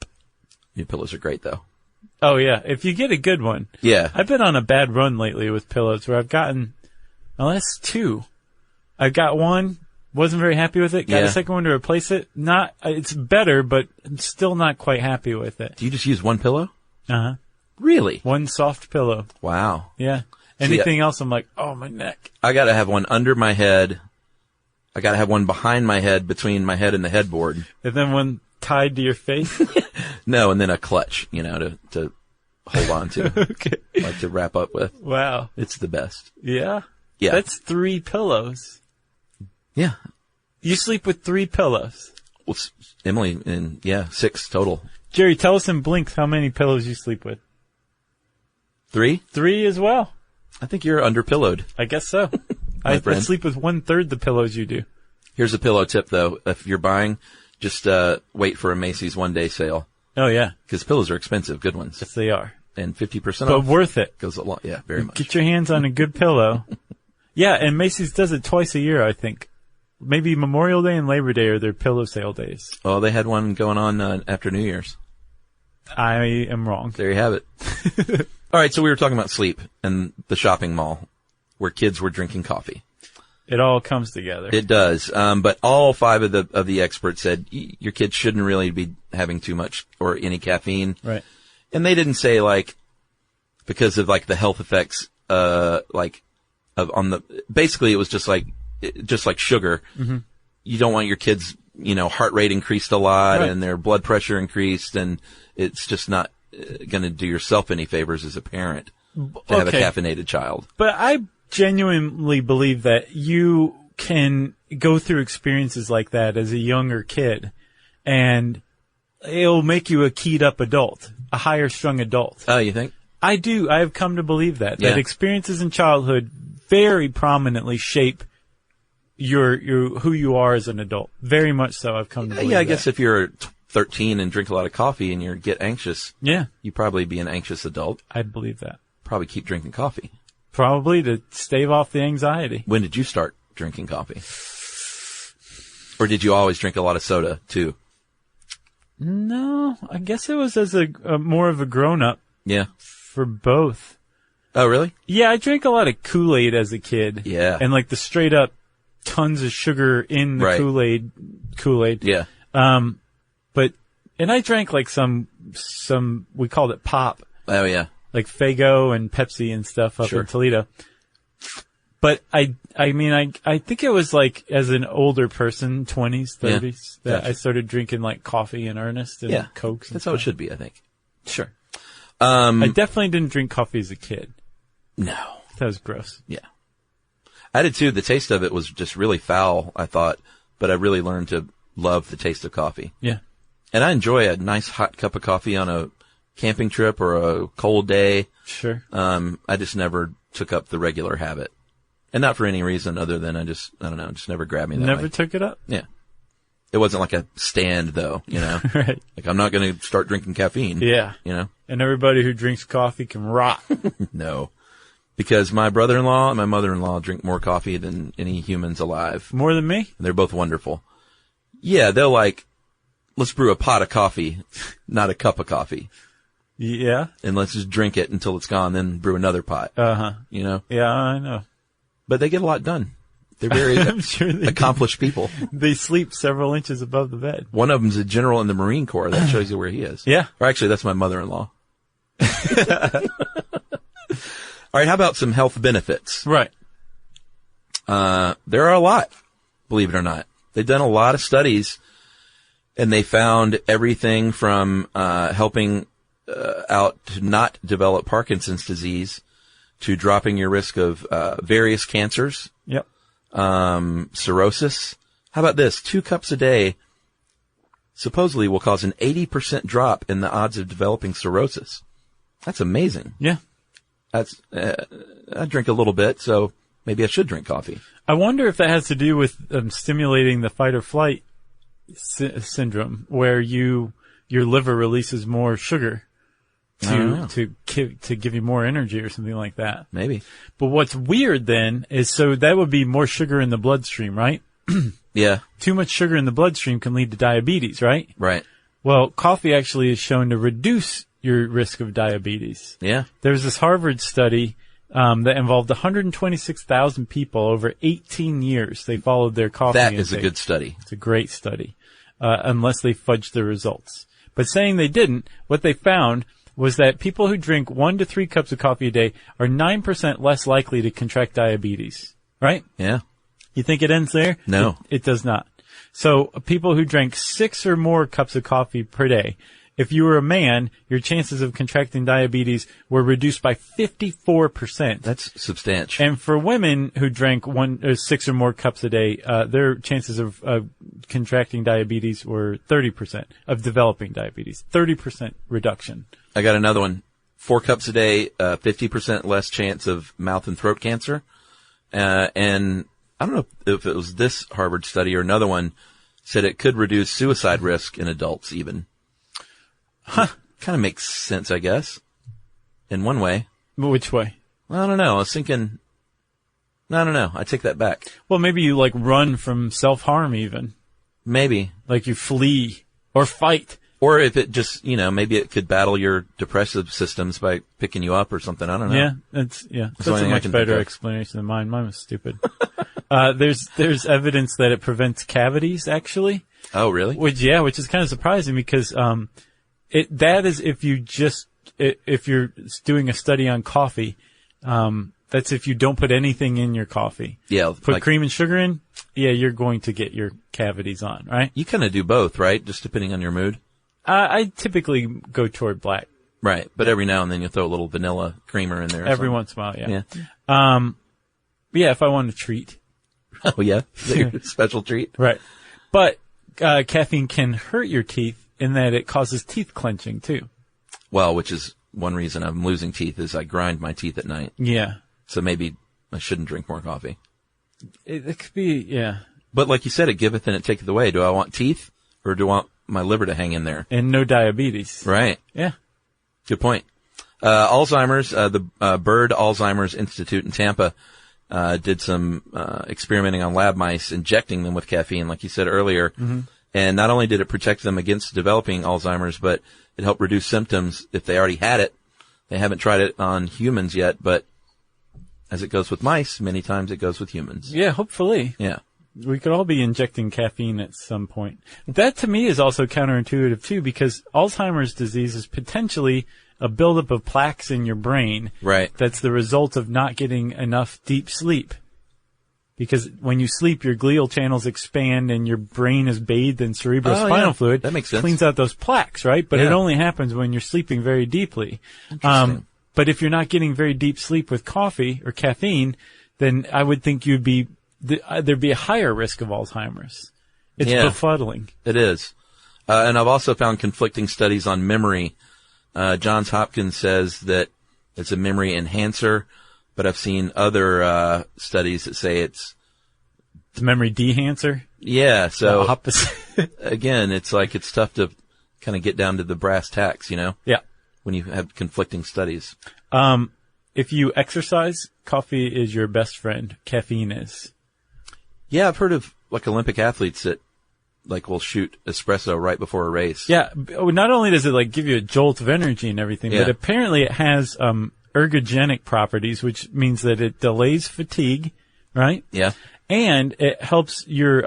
New pillows are great though. Oh yeah, if you get a good one. Yeah. I've been on a bad run lately with pillows where I've gotten, well, that's 2. I got one, wasn't very happy with it. Got a second one to replace it. It's better, but I'm still not quite happy with it. Do you just use one pillow? Uh-huh. Really? One soft pillow. Wow. Yeah. Anything else, I'm like, oh, my neck. I gotta have one under my head. I gotta have one behind my head, between my head and the headboard. And then one tied to your face? No, and then a clutch, to hold on to. Okay. Like to wrap up with. Wow. It's the best. Yeah? Yeah. That's 3 pillows. Yeah. You sleep with 3 pillows. Well, Emily, 6 total. Jerry, tell us in blinks how many pillows you sleep with. 3? 3 as well. I think you're under-pillowed. I guess so. I sleep with 1/3 the pillows you do. Here's a pillow tip, though. If you're buying, just wait for a Macy's one-day sale. Oh, yeah. Because pillows are expensive, good ones. Yes, they are. And 50% off. But worth it. Goes a lot. Yeah, very much. Get your hands on a good pillow. Yeah, and Macy's does it twice a year, I think. Maybe Memorial Day and Labor Day are their pillow sale days. Oh, they had one going on after New Year's. I am wrong. There you have it. All right, so we were talking about sleep and the shopping mall. where kids were drinking coffee. It all comes together. It does. But all 5 of the experts said your kids shouldn't really be having too much or any caffeine. Right. And they didn't say because of the health effects, basically it was just like sugar. Mm-hmm. You don't want your kids, heart rate increased a lot Right. and their blood pressure increased, and it's just not going to do yourself any favors as a parent to have a caffeinated child. But I genuinely believe that you can go through experiences like that as a younger kid, and it'll make you a keyed up adult, a higher strung adult. Oh, you think? I do. I have come to believe that experiences in childhood very prominently shape your who you are as an adult. Very much so. I've come to believe I that. guess if you're 13 and drink a lot of coffee and you get anxious, you probably be an anxious adult. I'd believe that. Probably keep drinking coffee. Probably to stave off the anxiety. When did you start drinking coffee? Or did you always drink a lot of soda too? No, I guess it was as a more of a grown up. Yeah. For both. Oh, really? Yeah, I drank a lot of Kool-Aid as a kid. Yeah. And the straight up tons of sugar in the Right. Kool-Aid. Yeah. And I drank some, we called it pop. Oh, yeah. Like Faygo and Pepsi and stuff up Sure. in Toledo. But I think it was as an older person, 20s, 30s, that Gotcha. I started drinking coffee in earnest and Cokes. That's how it should be, I think. Sure. I definitely didn't drink coffee as a kid. No. That was gross. Yeah. I did too. The taste of it was just really foul, I thought, but I really learned to love the taste of coffee. Yeah. And I enjoy a nice hot cup of coffee on a camping trip or a cold day. Sure. I just never took up the regular habit. And not for any reason other than I don't know, just never grabbed me that Never way. took it up? Yeah. It wasn't like a stand though, Right. I'm not going to start drinking caffeine. Yeah. And everybody who drinks coffee can rot. No. Because my brother-in-law and my mother-in-law drink more coffee than any humans alive. More than me? And they're both wonderful. Yeah, they'll let's brew a pot of coffee, not a cup of coffee. Yeah. And let's just drink it until it's gone, then brew another pot. Uh-huh. Yeah, I know. But they get a lot done. They're very I'm sure they accomplished people. They sleep several inches above the bed. One of them's a general in the Marine Corps. That shows you where he is. Yeah. Or actually, that's my mother-in-law. All right, how about some health benefits? Right. There are a lot, believe it or not. They've done a lot of studies, and they found everything from helping out to not develop Parkinson's disease to dropping your risk of various cancers. Yep. Cirrhosis. How about this? 2 cups a day supposedly will cause an 80% drop in the odds of developing cirrhosis. That's amazing. Yeah. That's I drink a little bit, so maybe I should drink coffee. I wonder if that has to do with stimulating the fight or flight syndrome, where your liver releases more sugar to give you more energy or something like that. Maybe. But what's weird then is, so that would be more sugar in the bloodstream, right? Yeah. Too much sugar in the bloodstream can lead to diabetes, right? Right. Well, coffee actually is shown to reduce your risk of diabetes. Yeah. There's this Harvard study that involved 126,000 people over 18 years. They followed their coffee That intake. is a good study. It's a great study, unless they fudged the results. But saying they didn't, what they found was that people who drink 1 to 3 cups of coffee a day are 9% less likely to contract diabetes. Right? Yeah. You think it ends there? No. It does not. So people who drank 6 or more cups of coffee per day, if you were a man, your chances of contracting diabetes were reduced by 54%. That's substantial. And for women who drank 6 or more cups a day, their chances of contracting diabetes were 30%, of developing diabetes. 30% reduction. I got another one. 4 cups a day, 50% less chance of mouth and throat cancer. And I don't know if it was this Harvard study or another one said it could reduce suicide risk in adults even. Huh. Kind of makes sense, I guess. In one way. Which way? I don't know. I was thinking, I don't know. I take that back. Well, maybe you run from self-harm even. Maybe. Like you flee or fight. Or if it just, maybe it could battle your depressive systems by picking you up or something. I don't know. Yeah, that's a much better explanation than mine. Mine was stupid. There's evidence that it prevents cavities, actually. Oh, really? Which is kind of surprising because, that is if you're doing a study on coffee, that's if you don't put anything in your coffee. Yeah. Put cream and sugar in, you're going to get your cavities on, right? You kind of do both, right? Just depending on your mood. I typically go toward black. Right. But every now and then you throw a little vanilla creamer in there. Every once in a while, yeah. If I want a treat. Oh, yeah? Is that your special treat? Right. But, caffeine can hurt your teeth in that it causes teeth clenching, too. Well, which is one reason I'm losing teeth is I grind my teeth at night. Yeah. So maybe I shouldn't drink more coffee. It could be, yeah. But like you said, it giveth and it taketh away. Do I want teeth or do I want my liver to hang in there? And no diabetes. Right. Yeah. Good point. Alzheimer's, the Bird Alzheimer's Institute in Tampa, did some experimenting on lab mice, injecting them with caffeine, like you said earlier. Mm-hmm. And not only did it protect them against developing Alzheimer's, but it helped reduce symptoms if they already had it. They haven't tried it on humans yet, but as it goes with mice, many times it goes with humans. Yeah, hopefully. Yeah. We could all be injecting caffeine at some point. That to me is also counterintuitive too, because Alzheimer's disease is potentially a buildup of plaques in your brain. Right. That's the result of not getting enough deep sleep. Because when you sleep, your glial channels expand and your brain is bathed in cerebrospinal fluid. That makes sense. Cleans out those plaques, right? But it only happens when you're sleeping very deeply. Interesting. But if you're not getting very deep sleep with coffee or caffeine, then I would think there'd be a higher risk of Alzheimer's. It's befuddling. It is. And I've also found conflicting studies on memory. Johns Hopkins says that it's a memory enhancer, but I've seen other studies that say it's memory dehancer. Yeah, so the opposite. Again, it's like it's tough to kind of get down to the brass tacks, Yeah. when you have conflicting studies. If you exercise, coffee is your best friend. Caffeine is. Yeah, I've heard of like Olympic athletes that will shoot espresso right before a race. Yeah, not only does it give you a jolt of energy and everything, but apparently it has ergogenic properties, which means that it delays fatigue, right? Yeah. And it helps your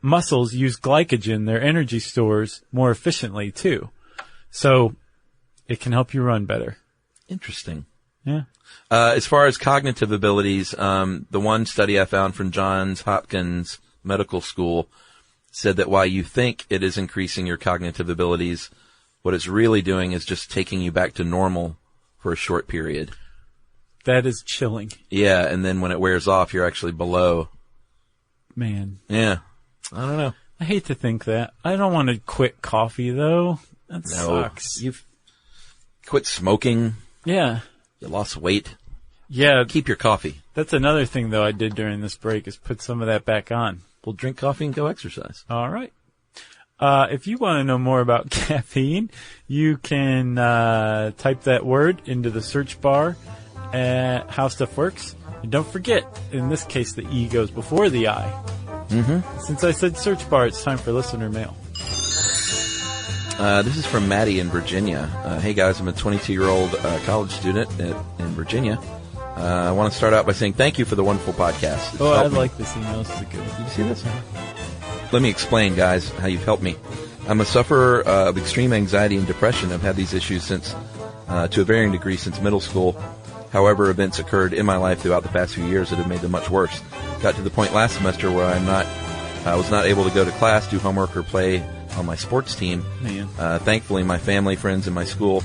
muscles use glycogen, their energy stores, more efficiently too. So it can help you run better. Interesting. Yeah. As far as cognitive abilities, the one study I found from Johns Hopkins Medical School said that while you think it is increasing your cognitive abilities, what it's really doing is just taking you back to normal for a short period. That is chilling. Yeah, and then when it wears off, you're actually below. Man. Yeah. I don't know. I hate to think that. I don't want to quit coffee, though. That sucks. You've quit smoking. Yeah. You lost weight. Yeah. Keep your coffee. That's another thing, though, I did during this break is put some of that back on. Well, drink coffee and go exercise. All right. If you want to know more about caffeine, you can type that word into the search bar at How Stuff Works. And don't forget, in this case, the E goes before the I. Mm-hmm. Since I said search bar, it's time for listener mail. This is from Maddie in Virginia. Hey guys, I'm a 22-year-old college student in Virginia. I want to start out by saying thank you for the wonderful podcast. It's I like this email. This is good. Did you see this? Let me explain, guys, how you've helped me. I'm a sufferer of extreme anxiety and depression. I've had these issues since, to a varying degree, since middle school. However, events occurred in my life throughout the past few years that have made them much worse. Got to the point last semester where I was not able to go to class, do homework, or play on my sports team. Man. Thankfully, my family, friends, and my school,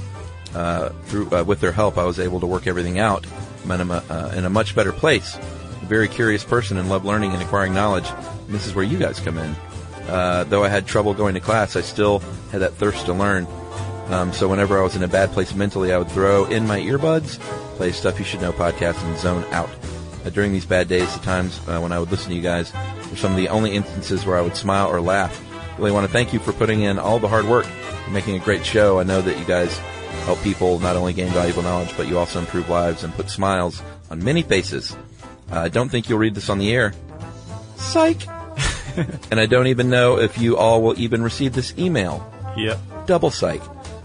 with their help, I was able to work everything out. I'm in a much better place. A very curious person and love learning and acquiring knowledge. And this is where you guys come in. Though I had trouble going to class, I still had that thirst to learn. So whenever I was in a bad place mentally, I would throw in my earbuds, play Stuff You Should Know podcast, and zone out. During these bad days, the times when I would listen to you guys were some of the only instances where I would smile or laugh. Really want to thank you for putting in all the hard work and making a great show. I know that you guys help people not only gain valuable knowledge, but you also improve lives and put smiles on many faces. I don't think you'll read this on the air. Psych! And I don't even know if you all will even receive this email. Yep. double psych.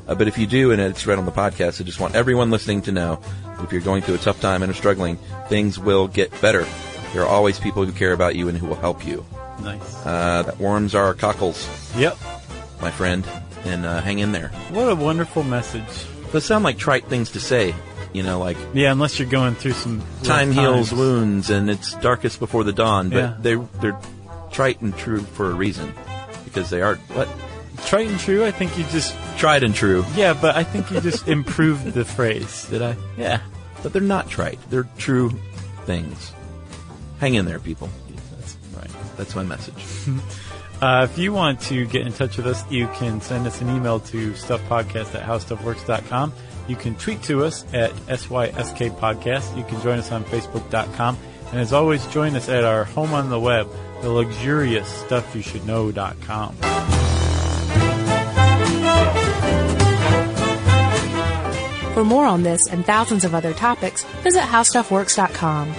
But if you do, and it's read on the podcast, I just want everyone listening to know, if you're going through a tough time and are struggling, things will get better. There are always people who care about you and who will help you. Nice. That warms our cockles. Yep. My friend. And hang in there. What a wonderful message. Those sound like trite things to say. Like... Yeah, unless you're going through some time heals wounds, and it's darkest before the dawn. But yeah. they're trite and true for a reason. Because they are... What? Trite and true? I think you just... Tried and true. Yeah, but I think you just improved the phrase. Did I? Yeah. But they're not trite. They're true things. Hang in there, people. That's right. That's my message. If you want to get in touch with us, you can send us an email to stuffpodcast@howstuffworks.com. You can tweet to us at SYSK Podcast. You can join us on Facebook.com. And as always, join us at our home on the web, the luxurious StuffYouShouldKnow.com. For more on this and thousands of other topics, visit howstuffworks.com.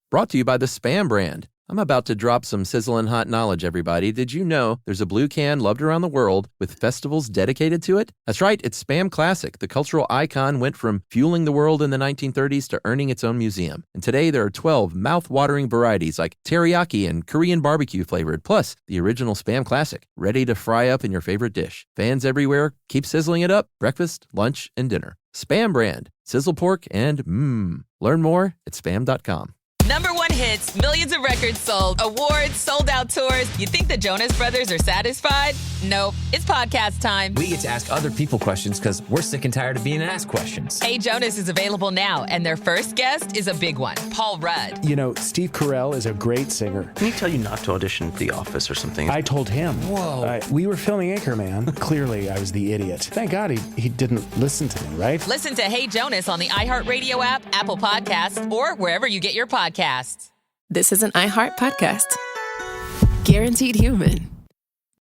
Brought to you by the Spam brand. I'm about to drop some sizzling hot knowledge, everybody. Did you know there's a blue can loved around the world with festivals dedicated to it? That's right, it's Spam Classic. The cultural icon went from fueling the world in the 1930s to earning its own museum. And today there are 12 mouth-watering varieties like teriyaki and Korean barbecue flavored, plus the original Spam Classic, ready to fry up in your favorite dish. Fans everywhere, keep sizzling it up, breakfast, lunch, and dinner. Spam brand, sizzle pork, and Learn more at spam.com. #1 hits, millions of records sold, awards, sold-out tours. You think the Jonas Brothers are satisfied? Nope. It's podcast time. We get to ask other people questions because we're sick and tired of being asked questions. Hey Jonas is available now, and their first guest is a big one, Paul Rudd. Steve Carell is a great singer. Can he tell you not to audition for The Office or something? I told him. Whoa. We were filming Anchorman. Clearly, I was the idiot. Thank God he didn't listen to me, right? Listen to Hey Jonas on the iHeartRadio app, Apple Podcasts, or wherever you get your podcasts. This is an iHeart podcast. Guaranteed human.